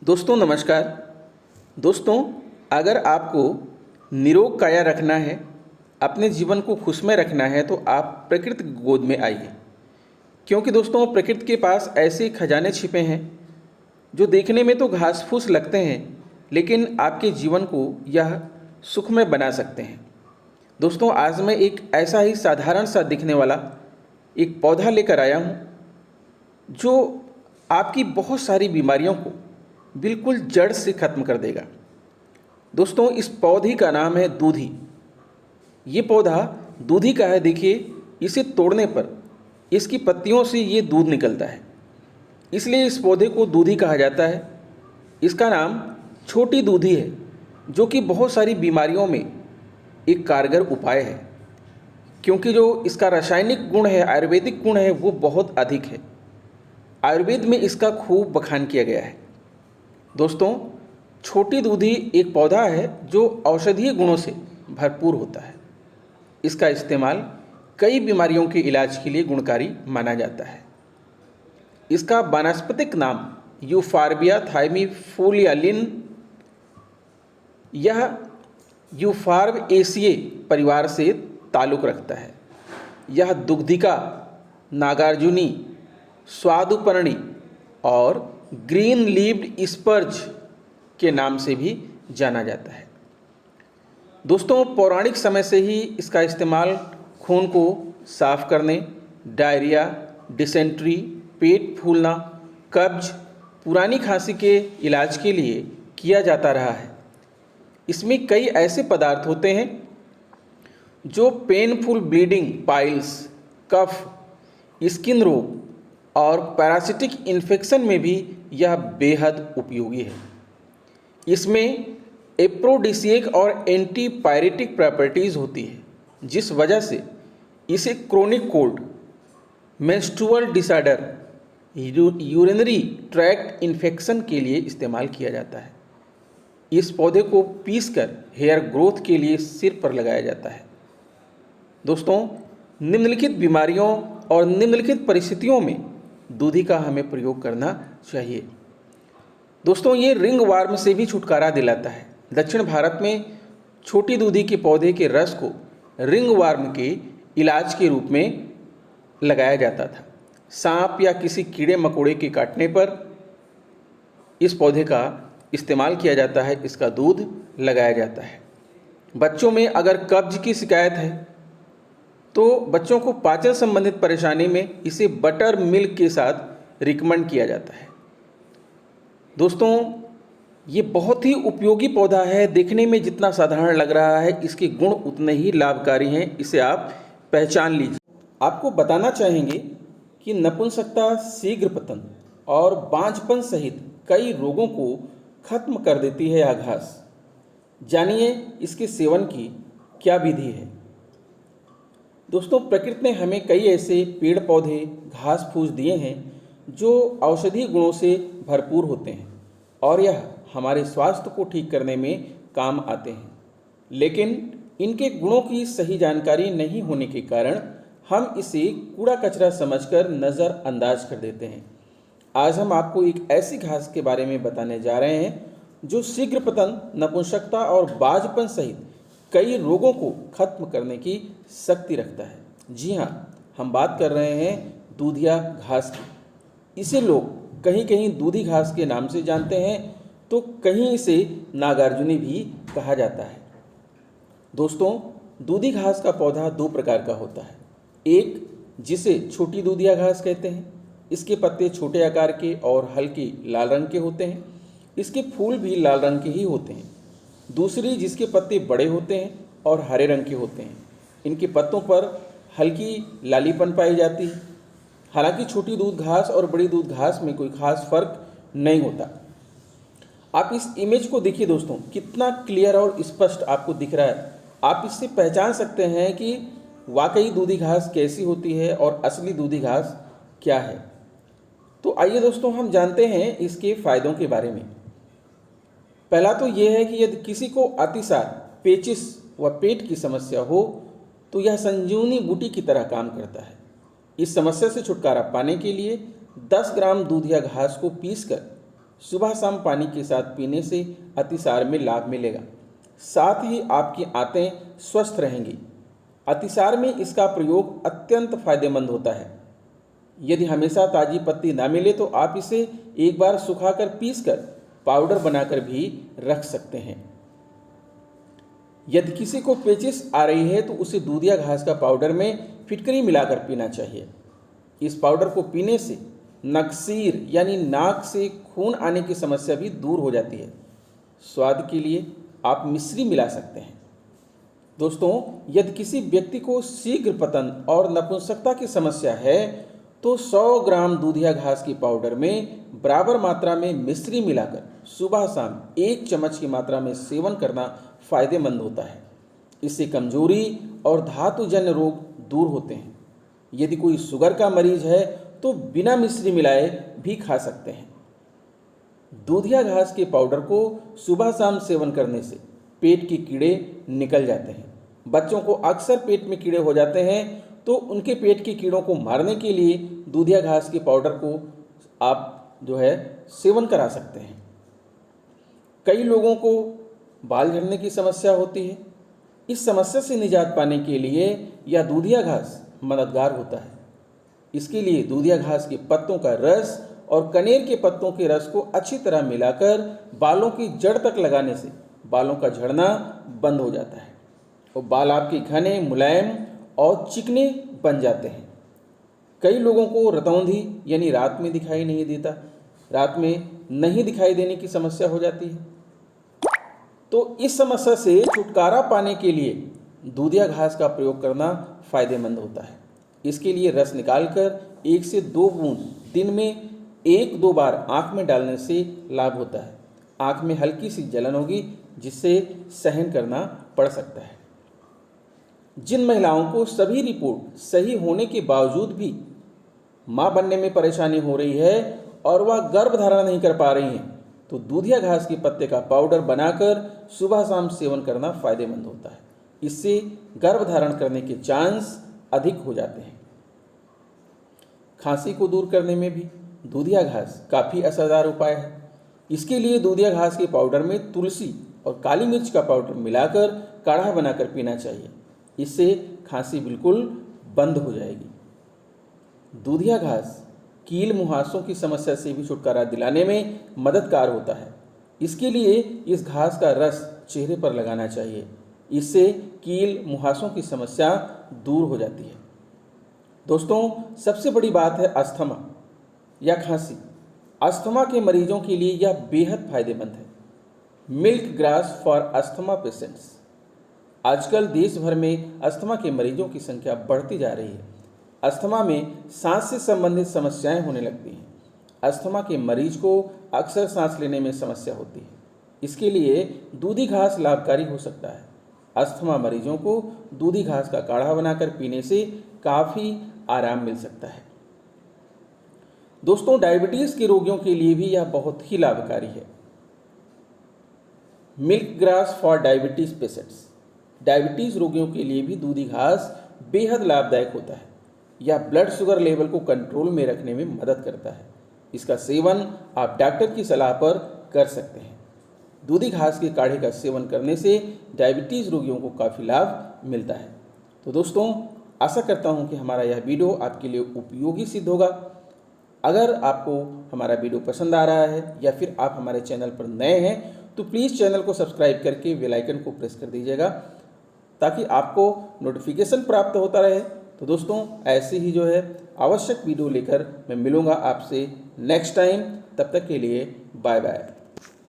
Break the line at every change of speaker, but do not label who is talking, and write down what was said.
दोस्तों नमस्कार। दोस्तों, अगर आपको निरोग काया रखना है, अपने जीवन को खुशमय रखना है तो आप प्रकृति की गोद में आइए। क्योंकि दोस्तों प्रकृति के पास ऐसे खजाने छिपे हैं जो देखने में तो घास फूस लगते हैं, लेकिन आपके जीवन को यह सुखमय बना सकते हैं। दोस्तों आज मैं एक ऐसा ही साधारण सा दिखने वाला एक पौधा लेकर आया हूँ जो आपकी बहुत सारी बीमारियों को बिल्कुल जड़ से ख़त्म कर देगा। दोस्तों इस पौधे का नाम है दूधी। ये पौधा दूधी का है। देखिए, इसे तोड़ने पर इसकी पत्तियों से ये दूध निकलता है, इसलिए इस पौधे को दूधी कहा जाता है। इसका नाम छोटी दूधी है, जो कि बहुत सारी बीमारियों में एक कारगर उपाय है, क्योंकि जो इसका रासायनिक गुण है, आयुर्वेदिक गुण है, वो बहुत अधिक है। आयुर्वेद में इसका खूब बखान किया गया है। दोस्तों छोटी दूधी एक पौधा है जो औषधीय गुणों से भरपूर होता है। इसका इस्तेमाल कई बीमारियों के इलाज के लिए गुणकारी माना जाता है। इसका वानस्पतिक नाम यूफॉर्बिया थाइमिफोलियालिन, यह यूफॉर्बिएसिए परिवार से ताल्लुक़ रखता है। यह दुग्धिका, नागार्जुनी, स्वादुपर्णी और ग्रीन लीव्ड स्पर्ज के नाम से भी जाना जाता है। दोस्तों पौराणिक समय से ही इसका इस्तेमाल खून को साफ करने, डायरिया, डिसेंट्री, पेट फूलना, कब्ज, पुरानी खांसी के इलाज के लिए किया जाता रहा है। इसमें कई ऐसे पदार्थ होते हैं जो पेनफुल ब्लीडिंग, पाइल्स, कफ, स्किन रोग और पैरासिटिक इन्फेक्शन में भी यह बेहद उपयोगी है। इसमें एप्रोडिसिएक और एंटीपायरेटिक प्रॉपर्टीज़ होती है, जिस वजह से इसे chronic cold, menstrual disorder, urinary tract infection के लिए इस्तेमाल किया जाता है। इस पौधे को पीसकर हेयर ग्रोथ के लिए सिर पर लगाया जाता है। दोस्तों निम्नलिखित बीमारियों और निम्नलिखित परिस्थितियों में दूधी का हमें प्रयोग करना चाहिए। दोस्तों ये रिंग वार्म से भी छुटकारा दिलाता है। दक्षिण भारत में छोटी दूधी के पौधे के रस को रिंग वार्म के इलाज के रूप में लगाया जाता था। सांप या किसी कीड़े मकोड़े के काटने पर इस पौधे का इस्तेमाल किया जाता है, इसका दूध लगाया जाता है। बच्चों में अगर कब्ज की शिकायत है तो बच्चों को पाचन संबंधित परेशानी में इसे बटर मिल्क के साथ रिकमेंड किया जाता है। दोस्तों ये बहुत ही उपयोगी पौधा है। देखने में जितना साधारण लग रहा है, इसके गुण उतने ही लाभकारी हैं। इसे आप पहचान लीजिए। आपको बताना चाहेंगे कि नपुंसकता, शीघ्र पतन और बांझपन सहित कई रोगों को खत्म कर देती है यह घास। जानिए इसके सेवन की क्या विधि है। दोस्तों प्रकृति ने हमें कई ऐसे पेड़ पौधे, घास फूस दिए हैं जो औषधीय गुणों से भरपूर होते हैं और यह हमारे स्वास्थ्य को ठीक करने में काम आते हैं, लेकिन इनके गुणों की सही जानकारी नहीं होने के कारण हम इसे कूड़ा कचरा समझकर नज़रअंदाज कर देते हैं। आज हम आपको एक ऐसी घास के बारे में बताने जा रहे हैं जो शीघ्र पतन, नपुंसकता और बाझपन सहित कई रोगों को खत्म करने की शक्ति रखता है। जी हाँ, हम बात कर रहे हैं दूधिया घास की। इसे लोग कहीं कहीं दूधी घास के नाम से जानते हैं तो कहीं इसे नागार्जुनी भी कहा जाता है। दोस्तों दूधी घास का पौधा दो प्रकार का होता है। एक जिसे छोटी दूधिया घास कहते हैं। इसके पत्ते छोटे आकार के और हल्के लाल रंग के होते हैं। इसके फूल भी लाल रंग के ही होते हैं। दूसरी जिसके पत्ते बड़े होते हैं और हरे रंग के होते हैं। इनके पत्तों पर हल्की लालीपन पाई जाती है। हालांकि छोटी दूध घास और बड़ी दूध घास में कोई खास फर्क नहीं होता। आप इस इमेज को देखिए दोस्तों, कितना क्लियर और स्पष्ट आपको दिख रहा है। आप इससे पहचान सकते हैं कि वाकई दूधी घास कैसी होती है और असली दूधी घास क्या है। तो आइए दोस्तों हम जानते हैं इसके फायदों के बारे में। पहला तो यह है कि यदि किसी को अतिसार, पेचिस व पेट की समस्या हो तो यह संजीवनी बूटी की तरह काम करता है। इस समस्या से छुटकारा पाने के लिए 10 ग्राम दूधिया घास को पीसकर सुबह शाम पानी के साथ पीने से अतिसार में लाभ मिलेगा। साथ ही आपकी आंतें स्वस्थ रहेंगी। अतिसार में इसका प्रयोग अत्यंत फायदेमंद होता है। यदि हमेशा ताज़ी पत्ती ना मिले तो आप इसे एक बार सुखाकर पीसकर पाउडर बनाकर भी रख सकते हैं। यदि किसी को पेचिश आ रही है तो उसे दूधिया घास का पाउडर में फिटकरी मिलाकर पीना चाहिए। इस पाउडर को पीने से नकसीर यानी नाक से खून आने की समस्या भी दूर हो जाती है। स्वाद के लिए आप मिश्री मिला सकते हैं। दोस्तों, यदि किसी व्यक्ति को शीघ्र पतन और नपुंसकता की समस्या है तो 100 ग्राम दूधिया घास की पाउडर में बराबर मात्रा में मिश्री मिलाकर सुबह शाम 1 चम्मच की मात्रा में सेवन करना फायदेमंद होता है। इससे कमजोरी और धातुजन्य रोग दूर होते हैं। यदि कोई शुगर का मरीज है तो बिना मिश्री मिलाए भी खा सकते हैं। दूधिया घास के पाउडर को सुबह शाम सेवन करने से पेट के कीड़े निकल जाते हैं। बच्चों को अक्सर पेट में कीड़े हो जाते हैं तो उनके पेट के कीड़ों को मारने के लिए दूधिया घास के पाउडर को आप सेवन करा सकते हैं। कई लोगों को बाल झड़ने की समस्या होती है। इस समस्या से निजात पाने के लिए यह दूधिया घास मददगार होता है। इसके लिए दूधिया घास के पत्तों का रस और कनेर के पत्तों के रस को अच्छी तरह मिलाकर बालों की जड़ तक लगाने से बालों का झड़ना बंद हो जाता है और बाल आपके घने, मुलायम और चिकने बन जाते हैं। कई लोगों को रतौंधी यानी रात में दिखाई नहीं देता, रात में नहीं दिखाई देने की समस्या हो जाती है। तो इस समस्या से छुटकारा पाने के लिए दूधिया घास का प्रयोग करना फायदेमंद होता है। इसके लिए रस निकालकर 1 से 2 बूंद दिन में 1-2 बार आँख में डालने से लाभ होता है। आँख में हल्की सी जलन होगी जिससे सहन करना पड़ सकता है। जिन महिलाओं को सभी रिपोर्ट सही होने के बावजूद भी मां बनने में परेशानी हो रही है और वह गर्भ धारण नहीं कर पा रही हैं तो दूधिया घास के पत्ते का पाउडर बनाकर सुबह शाम सेवन करना फायदेमंद होता है। इससे गर्भ धारण करने के चांस अधिक हो जाते हैं। खांसी को दूर करने में भी दूधिया घास काफ़ी असरदार उपाय है। इसके लिए दूधिया घास के पाउडर में तुलसी और काली मिर्च का पाउडर मिलाकर काढ़ा बनाकर पीना चाहिए। इससे खांसी बिल्कुल बंद हो जाएगी। दूधिया घास कील मुहासों की समस्या से भी छुटकारा दिलाने में मददगार होता है। इसके लिए इस घास का रस चेहरे पर लगाना चाहिए। इससे कील मुहासों की समस्या दूर हो जाती है। दोस्तों, सबसे बड़ी बात है अस्थमा या खांसी। अस्थमा के मरीजों के लिए यह बेहद फायदेमंद है। Milk grass for asthma patients. आजकल देश भर में अस्थमा के मरीजों की संख्या बढ़ती जा रही है। अस्थमा में सांस से संबंधित समस्याएं होने लगती हैं। अस्थमा के मरीज को अक्सर सांस लेने में समस्या होती है। इसके लिए दूधी घास लाभकारी हो सकता है। अस्थमा मरीजों को दूधी घास का काढ़ा बनाकर पीने से काफ़ी आराम मिल सकता है। दोस्तों, डायबिटीज़ के रोगियों के लिए भी यह बहुत ही लाभकारी है। Milk grass for diabetes patients. Diabetes रोगियों के लिए भी दूधी घास बेहद लाभदायक होता है। यह ब्लड शुगर लेवल को कंट्रोल में रखने में मदद करता है। इसका सेवन आप डॉक्टर की सलाह पर कर सकते हैं। दूधी घास के काढ़े का सेवन करने से डायबिटीज़ रोगियों को काफ़ी लाभ मिलता है। तो दोस्तों, आशा करता हूं कि हमारा यह वीडियो आपके लिए उपयोगी सिद्ध होगा। अगर आपको हमारा वीडियो पसंद आ रहा है या फिर आप हमारे चैनल पर नए हैं तो प्लीज़ चैनल को सब्सक्राइब करके बेल आइकन को प्रेस कर दीजिएगा ताकि आपको नोटिफिकेशन प्राप्त होता रहे। तो दोस्तों, ऐसे ही आवश्यक वीडियो लेकर मैं मिलूँगा आपसे नेक्स्ट टाइम। तब तक के लिए बाय बाय।